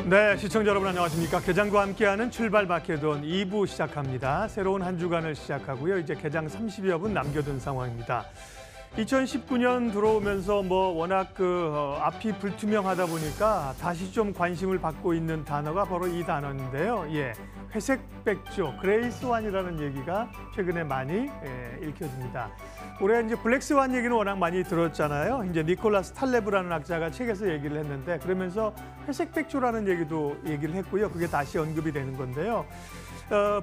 네, 시청자 여러분 안녕하십니까. 개장과 함께하는 출발 마케돈 2부 시작합니다. 새로운 한 주간을 시작하고요. 이제 개장 30여 분 남겨둔 상황입니다. 2019년 들어오면서 워낙 앞이 불투명하다 보니까 다시 좀 관심을 받고 있는 단어가 바로 이 단어인데요. 예, 회색 백조, 그레이스완이라는 얘기가 최근에 많이 읽혀집니다. 올해 이제 블랙스완 얘기는 워낙 많이 들었잖아요. 이제 니콜라스 탈레브라는 학자가 책에서 얘기를 했는데 그러면서 회색 백조라는 얘기를 했고요. 그게 다시 언급이 되는 건데요.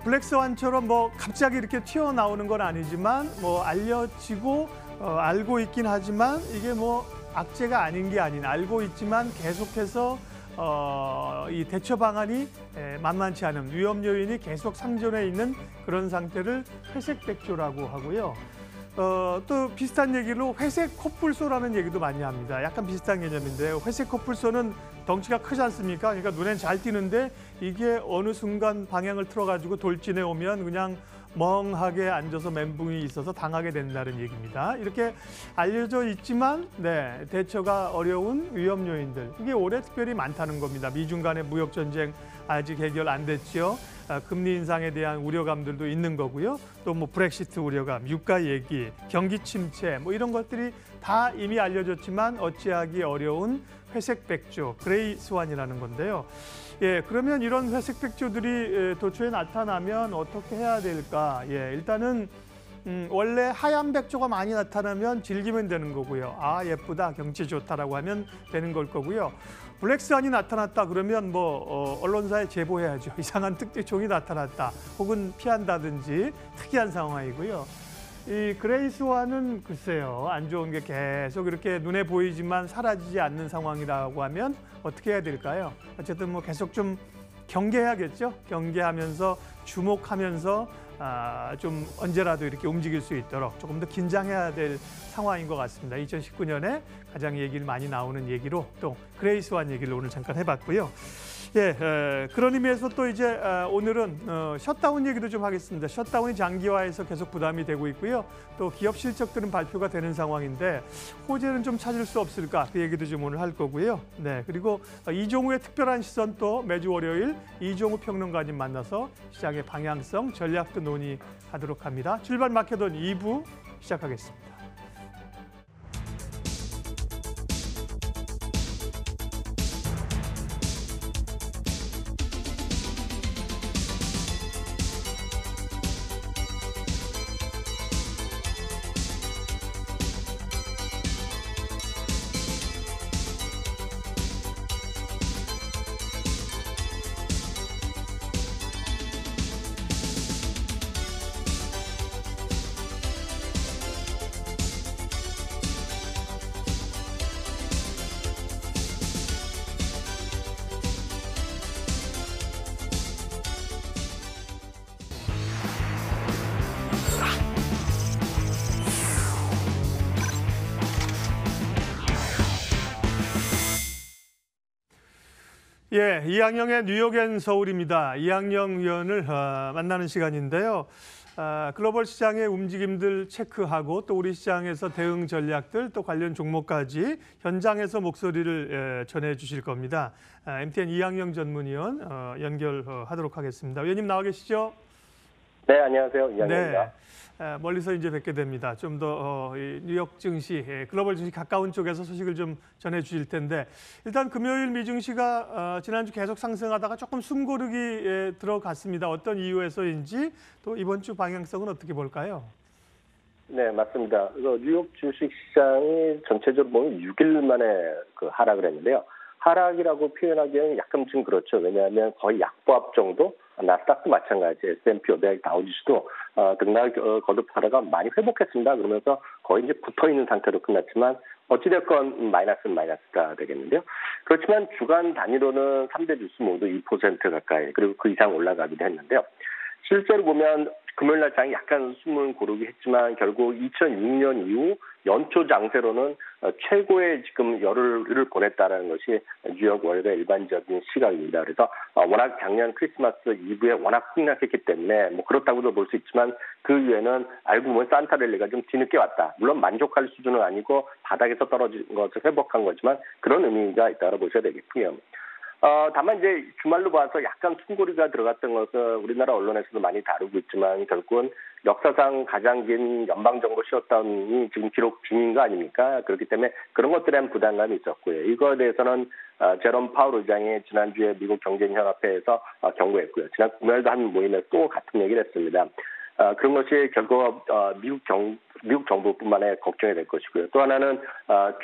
블랙스완처럼 갑자기 이렇게 튀어나오는 건 아니지만 알려지고 알고 있긴 하지만 이게 악재가 아닌 게 아닌 알고 있지만 계속해서 이 대처 방안이 만만치 않은 위험 요인이 계속 상존해 있는 그런 상태를 회색 백조라고 하고요. 또 비슷한 얘기로 회색 코뿔소라는 얘기도 많이 합니다. 약간 비슷한 개념인데요. 회색 코뿔소는 덩치가 크지 않습니까? 그러니까 눈엔 잘 띄는데 이게 어느 순간 방향을 틀어가지고 돌진해 오면 그냥 멍하게 앉아서 멘붕이 있어서 당하게 된다는 얘기입니다. 이렇게 알려져 있지만 대처가 어려운 위험 요인들. 이게 올해 특별히 많다는 겁니다. 미중 간의 무역 전쟁 아직 해결 안 됐죠. 금리 인상에 대한 우려감들도 있는 거고요. 또 브렉시트 우려감, 유가 얘기, 경기 침체 이런 것들이 다 이미 알려졌지만 어찌하기 어려운 회색 백조, 그레이 스완이라는 건데요. 예, 그러면 이런 회색 백조들이 도처에 나타나면 어떻게 해야 될까? 예, 일단은 원래 하얀 백조가 많이 나타나면 즐기면 되는 거고요. 아, 예쁘다, 경치 좋다라고 하면 되는 걸 거고요. 블랙스완이 나타났다 그러면 언론사에 제보해야죠. 이상한 특징종이 나타났다. 혹은 피한다든지 특이한 상황이고요. 이 그레이스완은 글쎄요, 안 좋은 게 계속 이렇게 눈에 보이지만 사라지지 않는 상황이라고 하면 어떻게 해야 될까요? 어쨌든 계속 좀 경계해야겠죠. 경계하면서 주목하면서 좀 언제라도 이렇게 움직일 수 있도록 조금 더 긴장해야 될 상황인 것 같습니다. 2019년에 가장 얘기를 많이 나오는 얘기로 또 그레이스완 얘기를 오늘 잠깐 해봤고요. 예, 그런 의미에서 또 이제 오늘은 셧다운 얘기도 좀 하겠습니다. 셧다운이 장기화해서 계속 부담이 되고 있고요. 또 기업 실적들은 발표가 되는 상황인데 호재는 좀 찾을 수 없을까 그 얘기도 좀 오늘 할 거고요. 네, 그리고 이종우의 특별한 시선 또 매주 월요일 이종우 평론가님 만나서 시장의 방향성, 전략도 논의하도록 합니다. 출발 마케돈 2부 시작하겠습니다. 예, 이항영의 뉴욕 앤 서울입니다. 이항영 위원을 만나는 시간인데요. 글로벌 시장의 움직임들 체크하고 또 우리 시장에서 대응 전략들 또 관련 종목까지 현장에서 목소리를 전해 주실 겁니다. MTN 이항영 전문위원 연결하도록 하겠습니다. 위원님 나와 계시죠? 네, 안녕하세요. 이항영입니다. 네. 멀리서 이제 뵙게 됩니다. 좀 더 뉴욕 증시, 글로벌 증시 가까운 쪽에서 소식을 좀 전해 주실 텐데 일단 금요일 미증시가 지난주 계속 상승하다가 조금 숨고르기 들어갔습니다. 어떤 이유에서인지 또 이번 주 방향성은 어떻게 볼까요? 네, 맞습니다. 뉴욕 주식 시장이 전체적으로 보면 6일 만에 하락을 했는데요. 하락이라고 표현하기에는 약간 좀 그렇죠. 왜냐하면 거의 약보합 정도, 나스닥도 마찬가지, S&P 500, 다우지수도 등락 거듭하다가 많이 회복했습니다. 그러면서 거의 이제 붙어있는 상태로 끝났지만 어찌됐건 마이너스는 마이너스가 되겠는데요. 그렇지만 주간 단위로는 3대 주수 모두 2% 가까이 그리고 그 이상 올라가기도 했는데요. 실제로 보면 금요일 날 장이 약간 숨을 고르기 했지만 결국 2006년 이후 연초 장세로는 최고의 지금 열흘을 보냈다는 것이 뉴욕 월의 일반적인 시각입니다. 그래서 워낙 작년 크리스마스 이브에 워낙 폭락했기 때문에 그렇다고도 볼 수 있지만 그 이후에는 알고 보면 산타랠리가 좀 뒤늦게 왔다. 물론 만족할 수준은 아니고 바닥에서 떨어진 것을 회복한 거지만 그런 의미가 있다고 보셔야 되겠고요. 다만 이제 주말로 봐서 약간 숨고리가 들어갔던 것은 우리나라 언론에서도 많이 다루고 있지만 결국은 역사상 가장 긴 연방정부 셧다운이 지금 기록 중인 거 아닙니까? 그렇기 때문에 그런 것들에 대한 부담감이 있었고요. 이거에 대해서는 제롬 파월 의장이 지난주에 미국 경제인협회에서 경고했고요. 지난 금요일도 한 모임에서 또 같은 얘기를 했습니다. 그런 것이 결국 미국 정부뿐만의 걱정이 될 것이고요. 또 하나는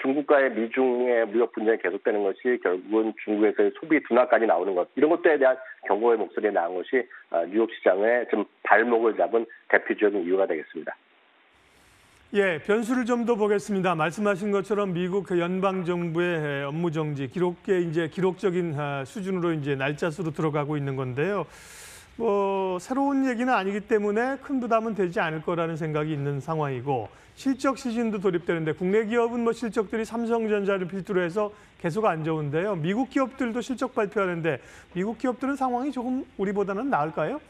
중국과의 미중의 무역 분쟁이 계속되는 것이 결국은 중국에서의 소비 둔화까지 나오는 것, 이런 것들에 대한 경고의 목소리가 나온 것이 뉴욕 시장의 좀 발목을 잡은 대표적인 이유가 되겠습니다. 예, 변수를 좀 더 보겠습니다. 말씀하신 것처럼 미국 그 연방 정부의 업무 정지, 기록적인 수준으로 이제 날짜수로 들어가고 있는 건데요. 새로운 얘기는 아니기 때문에 큰 부담은 되지 않을 거라는 생각이 있는 상황이고, 실적 시즌도 돌입되는데 국내 기업은 실적들이 삼성전자를 필두로 해서 계속 안 좋은데요. 미국 기업들도 실적 발표하는데 미국 기업들은 상황이 조금 우리보다는 나을까요?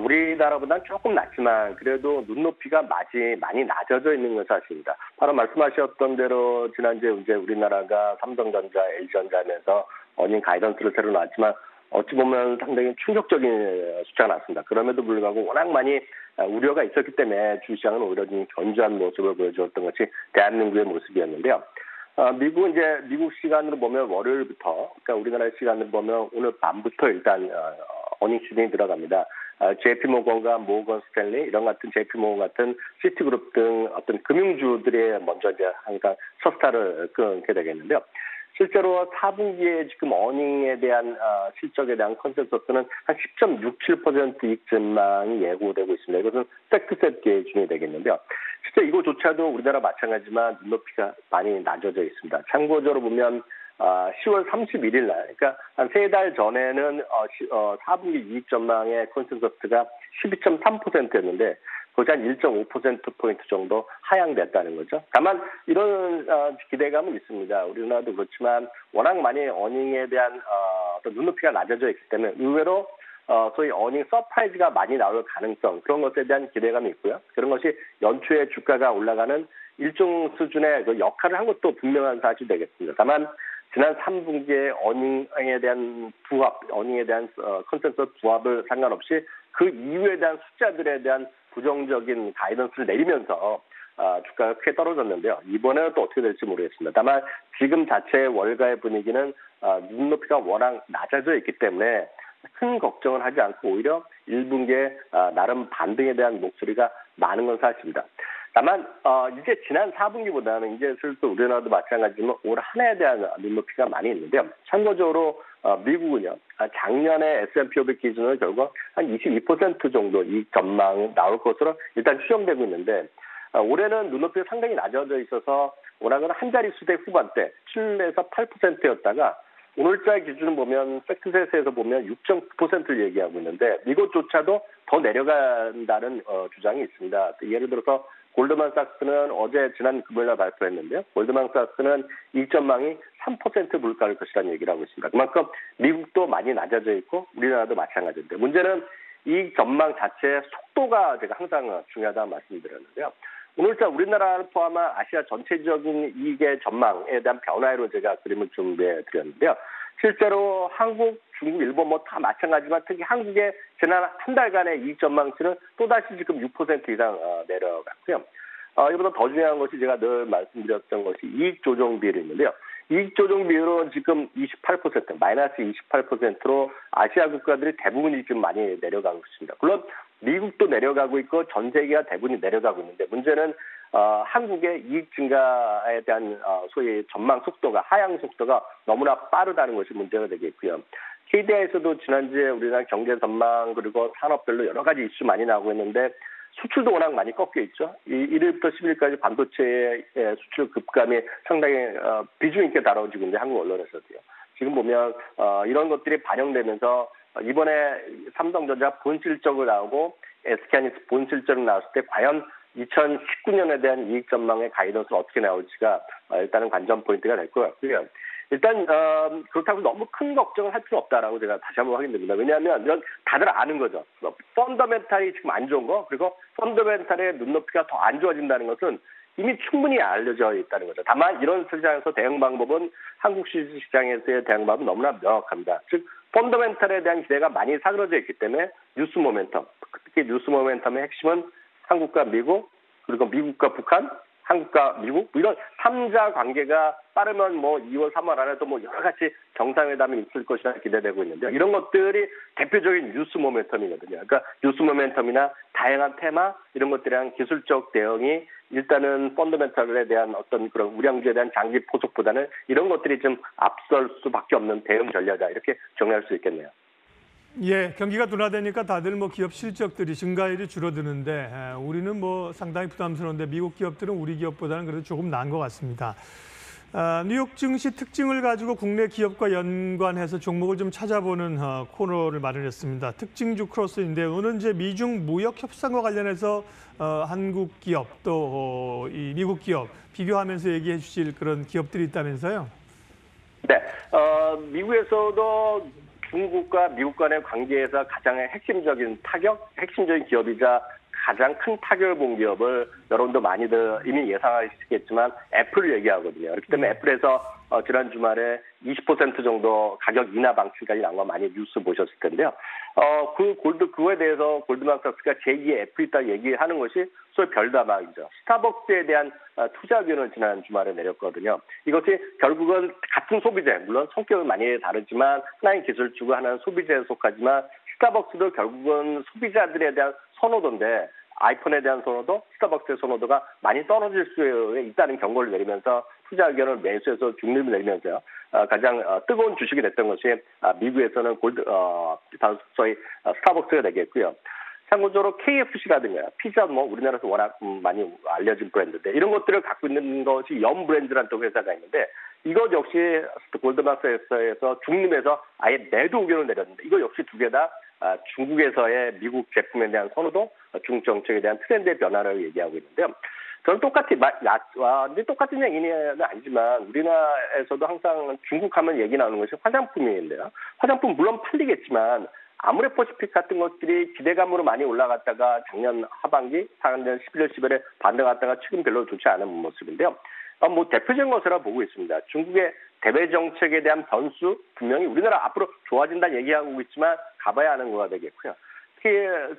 우리나라보다는 조금 낮지만 그래도 눈높이가 많이 낮아져 있는 건 사실입니다. 바로 말씀하셨던 대로 지난주에 이제 우리나라가 삼성전자, LG전자면서 어닝 가이던스를 새로 놨지만 어찌 보면 상당히 충격적인 숫자가 나왔습니다. 그럼에도 불구하고 워낙 많이 우려가 있었기 때문에 주시장은 오히려 좀 견조한 모습을 보여주었던 것이 대한민국의 모습이었는데요. 미국 시간으로 보면 월요일부터, 그러니까 우리나라 시간으로 보면 오늘 밤부터 일단 어닝 시즌이 들어갑니다. JP모건과 모건 스탠리 이런 같은 JP모건 같은 시티그룹 등 어떤 금융주들이 먼저 이제 항상 첫 스타를 끊게 되겠는데요. 실제로 4분기에 지금 어닝에 대한 실적에 대한 컨센서스는 한 10.67% 이익 전망이 예고되고 있습니다. 이것은 팩트셋 기준이 되겠는데요. 실제 이거조차도 우리나라 마찬가지지만 눈높이가 많이 낮아져 있습니다. 참고적으로 보면 10월 31일 날, 그러니까 한 3달 전에는 4분기 이익 전망의 컨센서스가 12.3%였는데 그것이 한 1.5%포인트 정도 하향됐다는 거죠. 다만 이런 기대감은 있습니다. 우리나라도 그렇지만 워낙 많이 어닝에 대한 어떤 눈높이가 낮아져 있기 때문에 의외로 소위 어닝 서프라이즈가 많이 나올 가능성, 그런 것에 대한 기대감이 있고요. 그런 것이 연초에 주가가 올라가는 일정 수준의 그 역할을 한 것도 분명한 사실이 되겠습니다. 다만 지난 3분기에 어닝에 대한 어닝에 대한 컨센서스 부합을 상관없이 그 이후에 대한 숫자들에 대한 부정적인 가이던스를 내리면서 주가가 크게 떨어졌는데요. 이번에는 또 어떻게 될지 모르겠습니다. 다만 지금 자체의 월가의 분위기는 눈높이가 워낙 낮아져 있기 때문에 큰 걱정을 하지 않고 오히려 1분기에 나름 반등에 대한 목소리가 많은 건 사실입니다. 다만 이제 지난 4분기보다는 이제 슬슬 우리나라도 마찬가지지만 올 한 해에 대한 눈높이가 많이 있는데요. 참고적으로 미국은요, 작년에 S&P 500 기준으로 결국 한 22% 정도 이익 전망이 나올 것으로 일단 추정되고 있는데, 올해는 눈높이가 상당히 낮아져 있어서 워낙은 한 자릿수대 후반대 7에서 8%였다가 오늘자 기준을 보면 팩트셋에서 보면 6.9%를 얘기하고 있는데 이것조차도 더 내려간다는 주장이 있습니다. 예를 들어서 골드만삭스는 어제 지난 금요일날 발표했는데요. 골드만삭스는 이익 전망이 3% 물가일 것이라는 얘기를 하고 있습니다. 그만큼 미국도 많이 낮아져 있고 우리나라도 마찬가지인데 문제는 이익 전망 자체의 속도가 제가 항상 중요하다고 말씀드렸는데요. 오늘자 우리나라를 포함한 아시아 전체적인 이익의 전망에 대한 변화로 제가 그림을 준비해 드렸는데요. 실제로 한국, 중국, 일본 다 마찬가지지만 특히 한국의 지난 한 달간의 이익 전망치는 또다시 지금 6% 이상 내려갔고요. 이보다 더 중요한 것이 제가 늘 말씀드렸던 것이 이익 조정 비율인데요. 이익 조정 비율은 지금 28%, 마이너스 28%로 아시아 국가들이 대부분이 지금 많이 내려가고 있습니다. 물론 미국도 내려가고 있고 전 세계가 대부분이 내려가고 있는데 문제는 한국의 이익 증가에 대한 소위 전망 속도가 하향 속도가 너무나 빠르다는 것이 문제가 되겠고요. KDI에서도 지난주에 우리나라 경제 전망 그리고 산업별로 여러 가지 이슈 많이 나오고 있는데 수출도 워낙 많이 꺾여 있죠. 1일부터 10일까지 반도체의 수출 급감이 상당히 비중 있게 다뤄지고 있는데 한국 언론에서도요. 지금 보면 이런 것들이 반영되면서 이번에 삼성전자 본실적으로 나오고 SK하이닉스 본실적으로 나왔을 때 과연 2019년에 대한 이익 전망의 가이던스가 어떻게 나올지가 일단은 관전 포인트가 될 것 같고요. 일단 그렇다고 너무 큰 걱정을 할 필요는 없다라고 제가 다시 한번 확인됩니다. 왜냐하면 이건 다들 아는 거죠. 펀더멘탈이 지금 안 좋은 거, 그리고 펀더멘탈의 눈높이가 더 안 좋아진다는 것은 이미 충분히 알려져 있다는 거죠. 다만 이런 시장에서 대응 방법은 한국 시장에서의 대응 방법은 너무나 명확합니다. 즉 펀더멘탈에 대한 기대가 많이 사그러져 있기 때문에 뉴스 모멘텀, 특히 뉴스 모멘텀의 핵심은 한국과 미국, 그리고 미국과 북한, 한국과 미국 이런 3자 관계가 빠르면 뭐 2월, 3월 안에도 뭐 여러 가지 정상회담이 있을 것이라 기대되고 있는데요. 이런 것들이 대표적인 뉴스 모멘텀이거든요. 그러니까 뉴스 모멘텀이나 다양한 테마 이런 것들에 대한 기술적 대응이 일단은 펀더멘털에 대한 어떤 그런 우량주에 대한 장기 포석보다는 이런 것들이 좀 앞설 수밖에 없는 대응 전략이다 이렇게 정리할 수 있겠네요. 예, 경기가 둔화되니까 다들 뭐 기업 실적들이 증가율이 줄어드는데 우리는 뭐 상당히 부담스러운데 미국 기업들은 우리 기업보다는 그래도 조금 나은 것 같습니다. 뉴욕 증시 특징을 가지고 국내 기업과 연관해서 종목을 좀 찾아보는 코너를 마련했습니다. 특징주 크로스인데 오늘 이제 미중 무역 협상과 관련해서 한국 기업 또 이 미국 기업 비교하면서 얘기해 주실 그런 기업들이 있다면서요? 네, 미국에서도 중국과 미국 간의 관계에서 가장 핵심적인 핵심적인 기업이자 가장 큰 타격을 본 기업을 여러분도 많이들 이미 예상하시겠지만 애플을 얘기하거든요. 그렇기 때문에 애플에서 지난 주말에 20% 정도 가격 인하 방침까지 나온 거 많이 뉴스 보셨을 텐데요. 그거에 대해서 골드만삭스가 제2의 애플이다 얘기하는 것이 소위 별다방이죠. 스타벅스에 대한 투자 의견을 지난 주말에 내렸거든요. 이것이 결국은 같은 소비재, 물론 성격은 많이 다르지만 하나의 기술주고 하나는 소비재에 속하지만 스타벅스도 결국은 소비자들에 대한 선호도인데 아이폰에 대한 선호도, 스타벅스의 선호도가 많이 떨어질 수 있다는 경고를 내리면서 투자 의견을 매수해서 중립을 내리면서요. 가장 뜨거운 주식이 됐던 것이 미국에서는 소위 스타벅스가 되겠고요. 참고적으로 KFC라든가 피자 뭐 우리나라에서 워낙 많이 알려진 브랜드인데 이런 것들을 갖고 있는 것이 염 브랜드라는 또 회사가 있는데 이것 역시 골드만삭스에서 중립에서 아예 매도 의견을 내렸는데 이거 역시 두 개 다 중국에서의 미국 제품에 대한 선호도, 중국 정책에 대한 트렌드의 변화를 얘기하고 있는데요. 저는 똑같은 얘기는 아니지만 우리나라에서도 항상 중국하면 얘기 나오는 것이 화장품인데요. 화장품 물론 팔리겠지만 아모레퍼시픽 같은 것들이 기대감으로 많이 올라갔다가 작년 하반기, 작년 11월, 12월에 반등했다가 최근 별로 좋지 않은 모습인데요. 뭐 대표적인 것이라 보고 있습니다. 중국의 대외 정책에 대한 변수 분명히 우리나라 앞으로 좋아진다 얘기하고 있지만 가봐야 하는 거가 되겠고요. 특히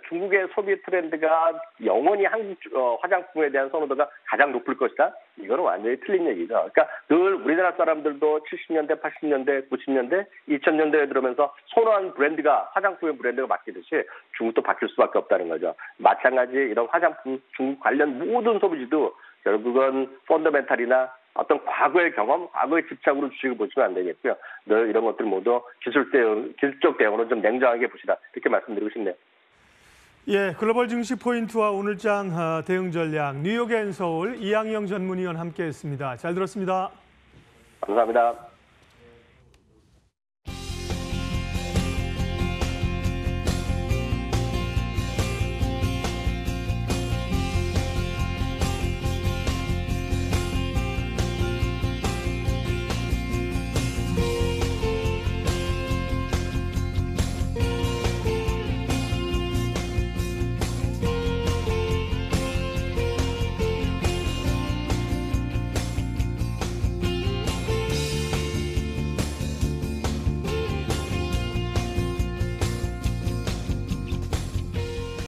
중국의 소비 트렌드가 영원히 한국 화장품에 대한 선호도가 가장 높을 것이다. 이거는 완전히 틀린 얘기죠. 그러니까 늘 우리나라 사람들도 70년대, 80년대, 90년대, 2000년대에 들어오면서 선호한 브랜드가 화장품의 브랜드가 바뀌듯이 중국도 바뀔 수밖에 없다는 거죠. 마찬가지 이런 화장품, 중국 관련 모든 소비주도 결국은 펀더멘탈이나 어떤 과거의 경험, 과거의 집착으로 주식을 보시면 안 되겠고요. 늘 이런 것들 모두 기술적 대응으로 좀 냉정하게 보시라. 이렇게 말씀드리고 싶네요. 예, 글로벌 증시 포인트와 오늘장 대응 전략 뉴욕 앤 서울 이항영 전문위원 함께했습니다. 잘 들었습니다. 감사합니다.